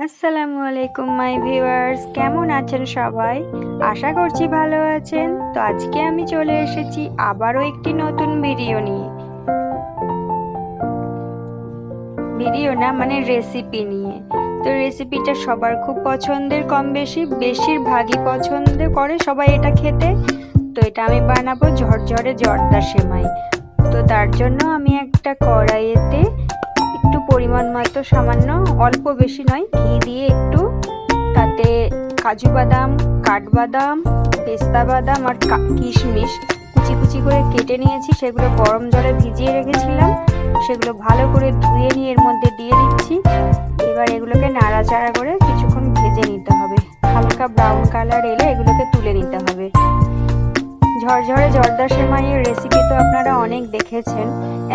আসসালামু আলাইকুম মাই ভিউয়ার্স, কেমন আছেন সবাই? আশা করছি ভালো আছেন। তো আজকে আমি চলে এসেছি আবারও একটি নতুন ভিডিও না মানে রেসিপি নিয়ে। তো রেসিপিটা সবার খুব পছন্দের, কম বেশি বেশিরভাগই পছন্দ করে সবাই এটা খেতে। তো এটা আমি বানাবো ঝরঝরে জর্দা সেমাই। তো তার জন্য আমি একটা কড়াইতে একটু পরিমাণ মতো সামান্য, অল্প বেশি নয়, ঘি দিয়ে একটু তাতে কাজু বাদাম, কাঠবাদাম, পেস্তা বাদাম আর কিশমিশ কুচি কুচি করে কেটে নিয়েছি। সেগুলো গরম জলে ভিজিয়ে রেখেছিলাম। সেগুলো ভালো করে ধুয়ে নিয়ে এর মধ্যে দিয়ে দিচ্ছি। এবার এগুলোকে নাড়াচাড়া করে কিছুক্ষণ ভেজে নিতে হবে। হালকা ব্রাউন কালার এলে এগুলোকে তুলে নিতে হবে। ঝরঝরে জর্দা সেমাইয়ের রেসিপি তো আপনারা অনেক দেখেছেন,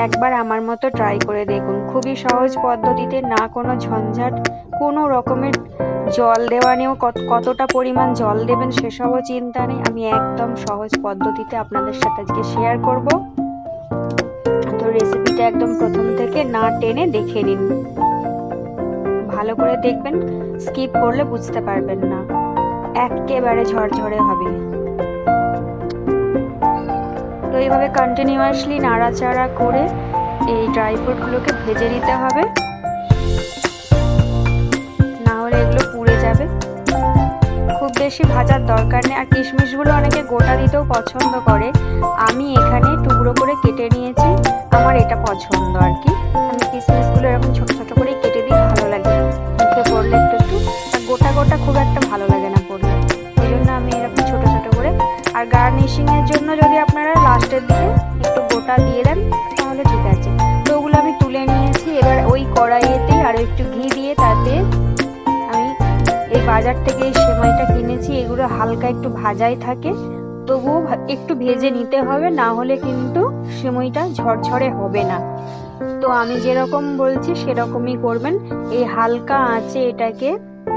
একবার আমার মতো ট্রাই করে দেখুন। খুবই সহজ পদ্ধতিতে, না কোনো ঝঞ্ঝাট, কোনো রকমের জল দেওয়া নিয়েও কতটা পরিমাণ জল দেবেন সেসবও চিন্তা নেই। আমি একদম সহজ পদ্ধতিতে আপনাদের সাথে আজকে শেয়ার করব। তো রেসিপিটা একদম প্রথম থেকে না টেনে দেখে নিন, ভালো করে দেখবেন, স্কিপ করলে বুঝতে পারবেন না। একেবারে ঝরঝরে হবে। তো এইভাবে কন্টিনিউয়াসলি নাড়াচাড়া করে এই ড্রাই ফ্রুটগুলোকে ভেজে নিতে হবে, না হলে এগুলো পুড়ে যাবে। খুব বেশি ভাজার দরকার নেই। আর কিশমিশগুলো অনেকে গোটা দিতেও পছন্দ করে, আমি এখানে টুকরো করে কেটে নিয়েছি, আমার এটা পছন্দ আর কি। আমি কিশমিশগুলো এরকম ছোট ছোট করে কেটে দিই, ভালো লাগে মুখে পড়লে একটু একটু। আর গোটা গোটা খুব একটা ভালো লাগে না পড়লে, ওই জন্য আমি এরকম ছোট ছোট করে। আর গার্নিশিংয়ের জন্য যদি আপনারা লাস্টের দিকে একটু গোটা দিয়ে দেন তাহলে ঠিক আছে। তো ওগুলো আমি তুলে নিয়েছি। এবার ওই কড়াইয়েতেই আরও একটু ঘি দিয়ে তাতে আমি এই বাজার থেকে এই সেমাইটা কিনেছি, এগুলো হালকা একটু ভাজাই থাকে, তবুও একটু ভেজে নিতে হবে, না হলে কিন্তু সেমাইটা ঝরঝরে হবে না। তো আমি যেরকম বলছি সেরকমই করবেন। এই হালকা আঁচে এটাকে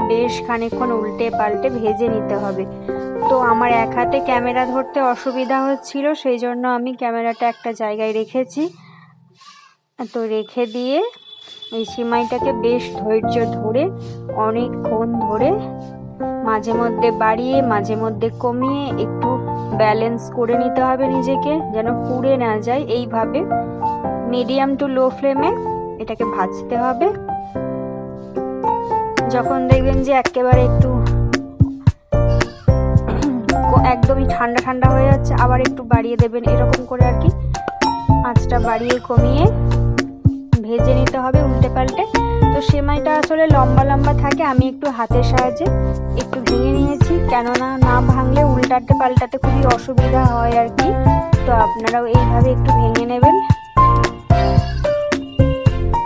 বেশ খানিকক্ষণ উল্টে পাল্টে ভেজে নিতে হবে। তো আমার এক হাতে ক্যামেরা ধরতে অসুবিধা হচ্ছিল, সেই জন্য আমি ক্যামেরাটা একটা জায়গায় রেখেছি। তো রেখে দিয়ে এই সিমাইটাকে বেশ ধৈর্য ধরে অনেকক্ষণ ধরে মাঝে মধ্যে বাড়িয়ে মাঝে মধ্যে কমিয়ে একটু ব্যালেন্স করে নিতে হবে নিজেকে, যেন পুড়ে না যায়। এইভাবে মিডিয়াম টু লো ফ্লেমে এটাকে ভাজতে হবে। যখন দেখবেন যে একেবারে একটু একদমই ঠান্ডা ঠান্ডা হয়ে যাচ্ছে, আবার একটু বাড়িয়ে দেবেন, এরকম করে আর কি আঁচটা বাড়িয়ে কমিয়ে ভেজে নিতে হবে উল্টে পাল্টে। তো সেমাইটা আসলে লম্বা লম্বা থাকে, আমি একটু হাতের সাহায্যে একটু ভেঙে নিয়েছি, কেননা না ভাঙলে উল্টাতে পাল্টাতে খুবই অসুবিধা হয় আর কি। তো আপনারাও এইভাবে একটু ভেঙে নেবেন।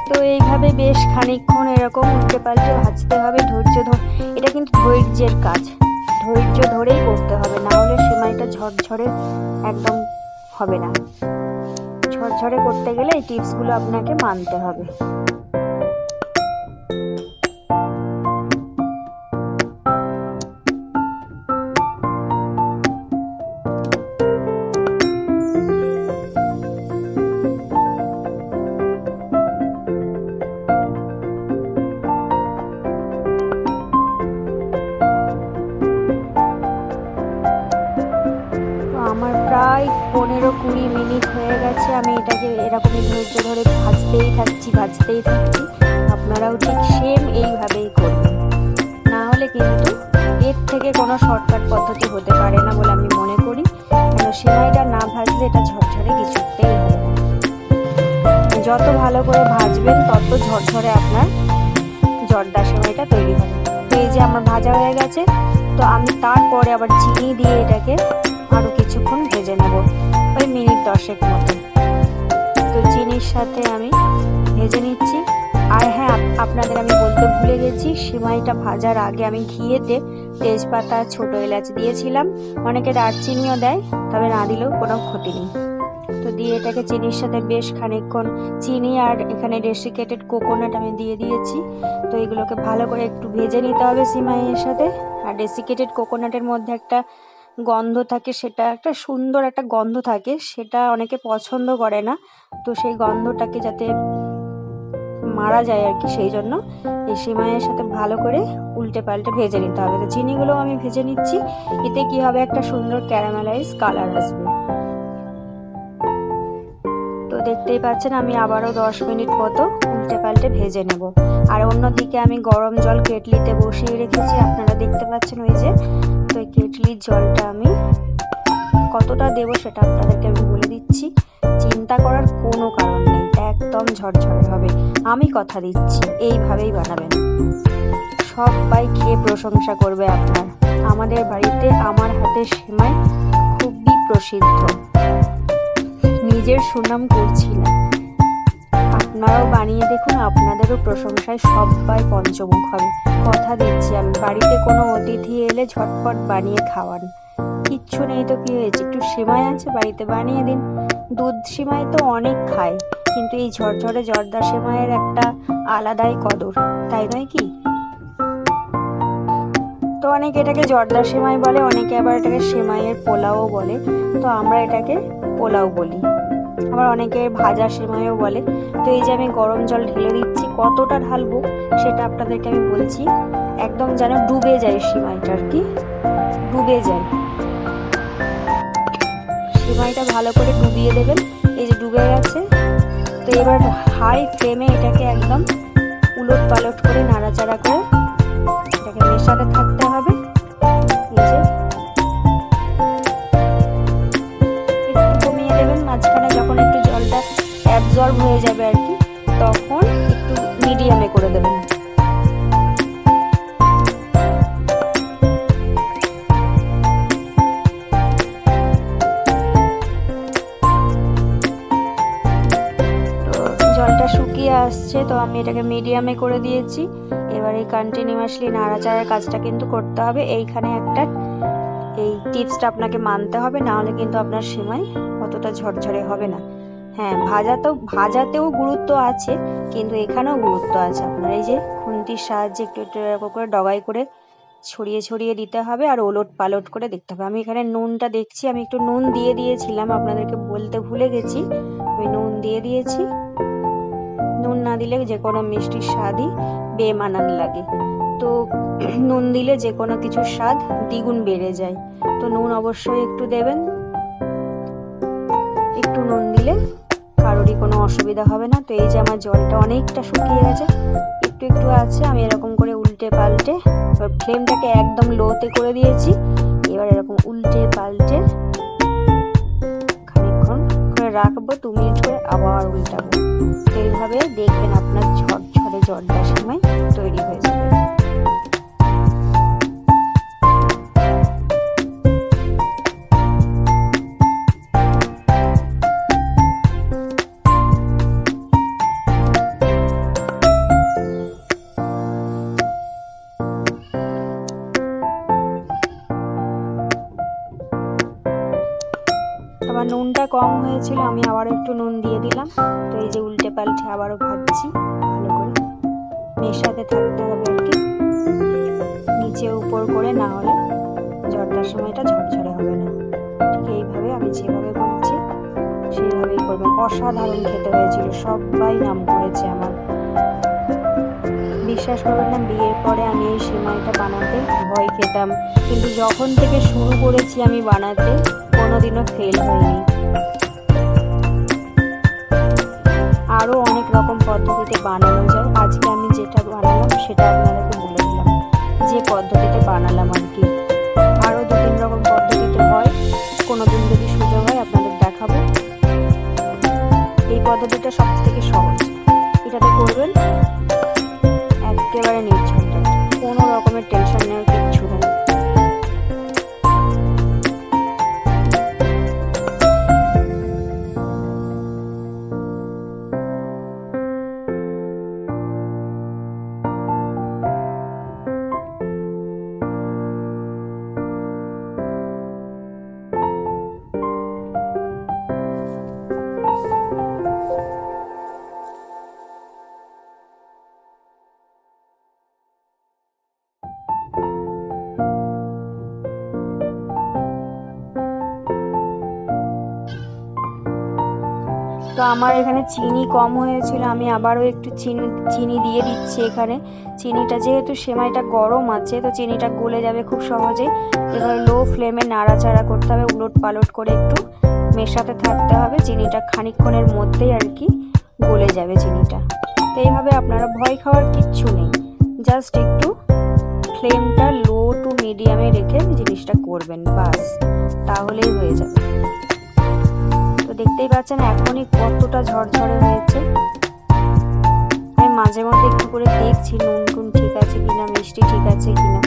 তো এইভাবে বেশ খানিকক্ষণ এরকম উল্টে পাল্টে ভাজতে হবে ধৈর্য ধরে। এটা কিন্তু ধৈর্যের কাজ, ধৈর্য ধরেই করতে হবে, না হলে সেমাইটা ঝরঝরে একদম হবে না। ঝরঝরে করতে গেলে এই টিপসগুলো আপনাকে মানতে হবে। আমার প্রায় 15-20 মিনিট হয়ে গেছে, আমি এটাকে এরকমই ধৈর্য ধরে ভাজতেই থাকছি। আপনারাও ঠিক সেম এইভাবেই করবেন, না হলে কিন্তু এর থেকে কোনো শর্টকাট পদ্ধতি হতে পারে না বলে আমি মনে করি। কেন সেমাইটা না ভাজলে এটা ঝরঝরে কিছুতেই হবে না। যত ভালো করে ভাজবেন তত ঝরঝরে আপনার জর্দা সেমাইটা তৈরি হবে। তো এই যে আমার ভাজা হয়ে গেছে, তো আমি তারপরে আবার চিনি দিয়ে এটাকে আরও কিছুক্ষণ ভেজে নেব, ওই মিনিট 10 মতো। তো চিনির সাথে আমি ভেজে নিচ্ছি। আর হ্যাঁ, আপনাদের আমি বলতে ভুলে গেছি, সেমাইটা ভাজার আগে আমি ঘিয়েতে তেজপাতা, ছোটো এলাচ দিয়েছিলাম। অনেকে দারচিনিও দেয়, তবে না দিলেও কোনো ক্ষতি নেই। তো দিয়ে এটাকে চিনির সাথে বেশ খানিকক্ষণ, চিনি আর এখানে ডেসিকেটেড কোকোনাট আমি দিয়ে দিয়েছি। তো এগুলোকে ভালো করে একটু ভেজে নিতে হবে সিমাইয়ের সাথে। আর ডেসিকেটেড কোকোনাটের মধ্যে একটা গন্ধ থাকে, সেটা একটা সুন্দর একটা গন্ধ থাকে, সেটা অনেকে পছন্দ করে না। তো সেই গন্ধটাকে যাতে মারা যায় আর কি, সেই জন্য এই সিমাইয়ের সাথে ভালো করে উল্টে পাল্টে ভেজে নিতে হবে। তো চিনিগুলো আমি ভেজে নিচ্ছি, এতে কি হবে, একটা সুন্দর ক্যারামেলাইজ কালার আসবে। তো দেখতেই পাচ্ছেন আমি আবারও 10 মিনিট মতো উল্টে পাল্টে ভেজে নেব। আর অন্যদিকে আমি গরম জল কেটলিতে বসিয়ে রেখেছি, আপনারা দেখতে পাচ্ছেন ওই যে। তো এই কেটলির জলটা আমি কতটা দেবো সেটা আপনাদেরকে আমি বলে দিচ্ছি, চিন্তা করার কোনো কারণ নেই, একদম ঝরঝরে হবে, আমি কথা দিচ্ছি। এইভাবেই বানাবেন, সবাই খেয়ে প্রশংসা করবে আপনার। আমাদের বাড়িতে আমার হাতের সেমাই খুবই প্রসিদ্ধ, নিজের সুনাম করছি না, আপনারাও বানিয়ে দেখুন, আপনাদেরও প্রশংসায় সবাই পঞ্চমুখ হবে, কথা দিচ্ছি আমি। বাড়িতে কোনো অতিথি এলে ঝটপট বানিয়ে খাওয়ান, কিচ্ছু নেই তো কি হয়েছে, একটু সেমাই আছে বাড়িতে বানিয়ে দিন। দুধ সেমাই তো অনেক খায়, কিন্তু এই ঝরঝরে জর্দা সেমাইয়ের একটা আলাদাই কদর, তাই নয় কি? তো অনেকে এটাকে জর্দা সেমাই বলে, অনেকে আবার এটাকে সেমাইয়ের পোলাও বলে, তো আমরা এটাকে পোলাও বলি, আবার অনেকে ভাজা সেমাইও বলে। তো এই যে আমি গরম জল ঢেলে দিচ্ছি, কতটা ঢালবো সেটা আপনাদেরকে আমি বলছি, একদম যেন ডুবে যায় সেমাইটা আর কি, ডুবে যায়, সেমাইটা ভালো করে ডুবিয়ে দেবেন। এই যে ডুবে গেছে, তো এবার হাই ফ্লেমে এটাকে একদম উলট পালট করে নাড়াচাড়া করে এটাকে মেশাতে থাকতে হবে। এই যে একটু কমিয়ে দেবেন মাঝখানে, যখন একটু জলটা অ্যাবজর্ব হয়ে যাবে আর কি, তখন একটু মিডিয়ামে করে দেবেন। জলটা শুকিয়ে আসছে, তো আমি এটাকে মিডিয়ামে করে দিয়েছি। এবার এই কন্টিনিউয়াসলি নাড়াচাড়ার কাজটা কিন্তু করতে হবে। এইখানে একটা এই টিপসটা আপনাকে মানতে হবে, না হলে কিন্তু আপনার সেমাই অতটা ঝরঝরে হবে না। হ্যাঁ, ভাজাতেও গুরুত্ব আছে, কিন্তু এখানেও গুরুত্ব আছে। আপনার এই যে খুন্তির সাহায্যে একটু একটু এরকম করে ডগাই করে ছড়িয়ে ছড়িয়ে দিতে হবে, আর ওলট পালট করে দেখতে হবে। আমি এখানে নুনটা দেখছি, আমি একটু নুন দিয়ে দিয়েছিলাম, আপনাদেরকে বলতে ভুলে গেছি, আমি নুন দিয়ে দিয়েছি। নুন না দিলে যে কোনো মিষ্টির স্বাদই বেমানান লাগে, তো নুন দিলে যে কোনো কিছুর স্বাদ দ্বিগুণ বেড়ে যায়। তো নুন অবশ্যই একটু দেবেন, একটু নুন দিলে কারোরই কোনো অসুবিধা হবে না। তো এই যে আমার জলটা অনেকটা শুকিয়ে গেছে, একটু একটু আছে, আমি এরকম করে উল্টে পাল্টে, ফ্লেমটাকে একদম লোতে করে দিয়েছি। এবার এরকম উল্টে পাল্টে খানিকক্ষণ করে রাখবো, 2 মিনিট করে আবার উল্টাবো। তো এইভাবে দেখবেন আপনার ঝরঝরে জর্দা সেমাই তৈরি হয়ে যাবে। আবার নুনটা কম হয়েছিল, আমি আবার একটু নুন দিয়ে দিলাম। তো এই যে উল্টে পাল্টে আবারও ভাজছি, ভালো করে মেশাতে থাকতে হবে আর কি, নিচে উপর করে, না হলে জর্দার সময়টা ঝরঝরে হবে না। ঠিক এইভাবে আমি যেভাবে বলছি সেইভাবেই করবেন। অসাধারণ খেতে হয়েছিল, সবাই নাম করেছে আমার। বিশ্বাস করবেন না, বিয়ের পরে আমি এই সেমাইটা বানাতে ভয় খেতাম, কিন্তু যখন থেকে শুরু করেছি আমি বানাতে, কোনোদিনও ফেল হয়নি। আরও অনেক রকম পদ্ধতিতে বানানো যায়, আজকে আমি যেটা বানালাম সেটা আপনাদেরকে বলে দিলাম, যে পদ্ধতিতে বানালাম আর কি। আরও 2-3 রকম পদ্ধতিতে হয়, কোনোদিন যদি সুযোগ হয় আপনাদের দেখাবো। এই পদ্ধতিটা সবথেকে সহজ, এটাতে করবেন একেবারে নির্ঝঞ্ঝাট, কোনো রকমের টেনশন নেওয়ার কিচ্ছু নেই। তো আমার এখানে চিনি কম হয়েছিল, আমি আবারও একটু চিনি দিয়ে দিচ্ছি এখানে। চিনিটা যেহেতু সেমাইটা গরম আছে তো চিনিটা গলে যাবে খুব সহজেই। এবার লো ফ্লেমে নাড়াচাড়া করতে হবে, উলট পালট করে একটু মেশাতে থাকতে হবে। চিনিটা খানিকক্ষণের মধ্যেই আর কি গলে যাবে চিনিটা। তো এইভাবে আপনারা ভয় খাওয়ার কিচ্ছু নেই, জাস্ট একটু ফ্লেমটা লো টু মিডিয়ামে রেখে জিনিসটা করবেন, বাস তাহলেই হয়ে যাবে। তো দেখতেই পাচ্ছেন এখনই কতটা ঝরঝরে হয়েছে। আমি মাঝে মধ্যে একটু করে দেখছি নুন টুন ঠিক আছে কিনা, মিষ্টি ঠিক আছে কিনা।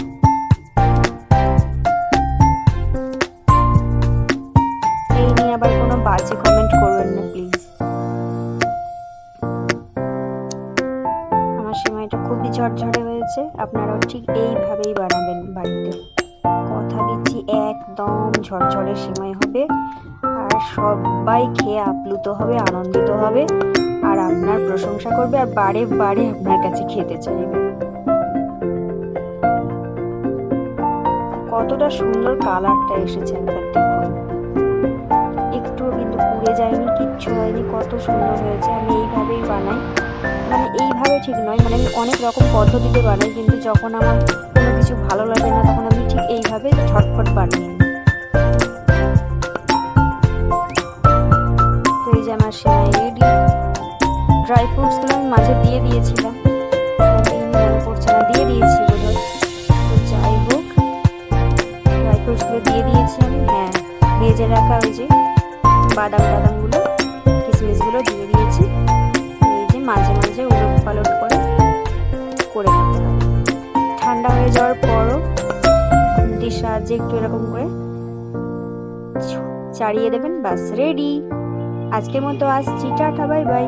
এই নিয়ে আবার কোনো বাজে কমেন্ট করবেন না প্লিজ। আমার সেমাইটা খুবই ঝরঝরে হয়েছে, আপনারাও ঠিক এইভাবেই বানাবেন বাড়িতে। কথা দিচ্ছি একদম ঝরঝরে সেমাই হবে, আর সবাই খেয়ে আপ্লুত হবে, আনন্দিত হবে, আর আপনার প্রশংসা করবে, আর বারে বারে আপনার কাছে খেতে চাইবে। কতটা সুন্দর কালারটা এসেছে একবার দেখুন, একটুও কিন্তু পুড়ে যায়নি, কিচ্ছু হয়নি, কত সুন্দর হয়েছে। আমি এইভাবেই বানাই, মানে এইভাবে ঠিক নয়, মানে আমি অনেক রকম পদ্ধতিতে বানাই, কিন্তু যখন আমার কোনো কিছু ভালো লাগে না তখন আমি ঠিক এইভাবে ঝটপট বানিয়ে নিই। তো এই যে আমার সেমাই রেডি। ড্রাই ফ্রুটসগুলো আমি মাঝে দিয়ে দিয়েছিলাম, মনে পড়ছে না, দিয়ে দিয়েছি বোধহয়। তো যাই হোক, ড্রাই ফ্রুটসগুলো দিয়ে দিয়েছি আমি, হ্যাঁ ভেজে রাখা ওই যে বাদামগুলো, কিশমিশগুলো দিয়ে দিয়েছি। এই যে মাঝে মাঝে উলট পালট করে নিতে হবে। ঠান্ডা হয়ে যাওয়ার পরও খুন্তির সাহায্যে একটু এরকম করে চাড়িয়ে দেবেন, বাস রেডি। আজকের মতো আসছি, টাটা বাই বাই।